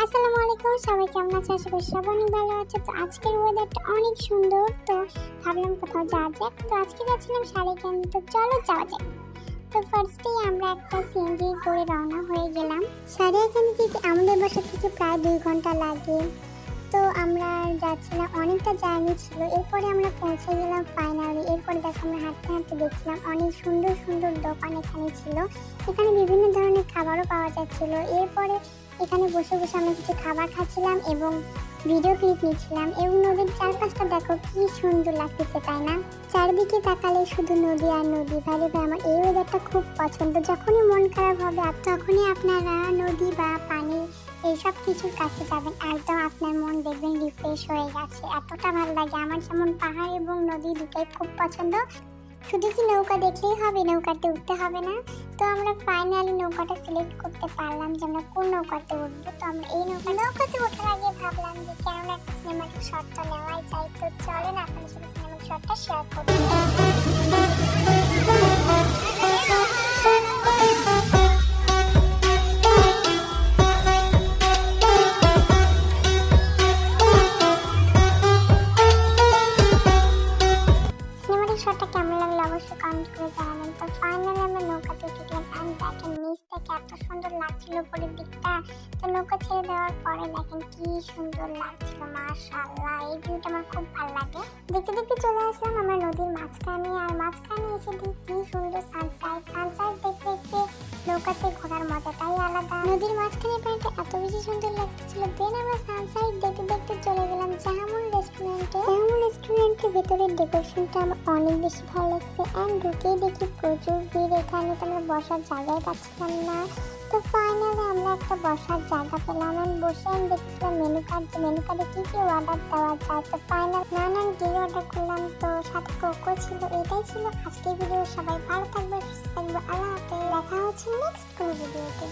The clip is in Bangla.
আসসালামু আলাইকুম, সবাই কেমন আছো? আশা করি সবাই অনেক ভালো আছে। তো আজকের ওয়েদারটা অনেক সুন্দর, তো ভাবলাম কোথাও যাওয়া যাক। তো আজকে যাচ্ছিলাম শাড়িকেন, তো চলো যাওয়া যাক। তো ফার্স্টেই আমরা একটা সিএনজি করে রওনা হয়ে গেলাম। শাড়িকেন যেতে আমাদের বাসা থেকে প্রায় 2 ঘন্টা লাগে। তো আমরা যাচ্ছিলাম, অনেকটা জার্নি ছিল। এরপরে আমরা পৌঁছে গেলাম ফাইনালি। এরপরে দেখো আমরা হাঁটতে হাঁটতে দেখছিলাম অনেক সুন্দর সুন্দর দোকান এখানে ছিল। এখানে বিভিন্ন ধরনের খাবারও পাওয়া যাচ্ছিল। এরপরে এখানে বসে বসে আমরা কিছু খাবার খাচ্ছিলাম এবং ভিডিও ক্লিপ নিচ্ছিলাম। এবং নদীর চারপাশটা দেখো কি সুন্দর লাগতেছে, তাই না? চারিদিকে তাকালে শুধু নদী আর নদী। ভাই ভাই, আমার এই ওয়েদারটা খুব পছন্দ। যখনই মন খারাপ হবে আর তখনই আপনারা নদী বা পানি এইসব কিছুর কাছে যাবেন, একদম আপনার মন দেখবেন রিফ্রেশ হয়ে গেছে। এতটা ভালো লাগে আমার। যেমন পাহাড় এবং নদী দুটোই খুব পছন্দ। শুধু কি নৌকা দেখলেই হবে, নৌকাতে উঠতে হবে না। তো আমরা ফাইনালি নৌকাটা সিলেক্ট করতে পারলাম যে আমরা কোন নৌকাতে উঠবো। তো আমরা এই নৌকাতে ওঠার আগে ভাবলাম যে কেননা একটা সিনেমাটিক শটটা নেওয়াই যায়। তো চলেন আপনাদের সাথে সিনেমাটিক শটটা শেয়ার করি। শটটা কেমন লাগলো অবশ্যই কমেন্ট করে জানাবেন। তো ফাইনালি আমরা নৌকাতে উঠে গেলাম। অ্যান্ড দেখেন নিচ থেকে এত সুন্দর লাগছিল উপরের দিকটা। তো নৌকা ছেড়ে দেওয়ার পরে দেখেন কি সুন্দর লাগছিল, মাশাআল্লাহ। এই ভিউটা আমার খুব ভালো লাগে। দেখতে দেখতে চলে আসলাম আমরা নদীর মাঝখানে। আর মাঝখানে এসে দেখি কি সুন্দর সানসাইড দেখতে দেখতে নৌকাতে ঘোরার মজাটাই আলাদা। নদীর মাঝখানে পানিটা এত বেশি সুন্দর লাগছিল। দেন আমরা সানসাইড দেখতে দেখতে চলে গেলাম জাহামুল রেস্টুরেন্টে। রেস্টুরেন্টের ভেতরের ডেকোরেশনটা আমার অনেক বেশি ভালো লাগছে। অ্যান্ড ঢুকেই দেখি প্রচুর ভিড়। এখানে তো আমরা বসার জায়গায় পাচ্ছিলাম না। তো ফাইনালি আমরা একটা বসার জায়গা পেলাম। অ্যান্ড বসে আমি দেখছিলাম মেনু কার্ডে কি কি অর্ডার দেওয়া যায়। তো ফাইনাল নানান কেক অর্ডার করলাম। তো সাথে কোকো ছিল। এটাই ছিল আজকের ভিডিও। সবাই ভালো থাকবে, সুস্থ থাকবে। আল্লাহ হাফেজ। দেখা হচ্ছে নেক্সট কোনো ভিডিওতে।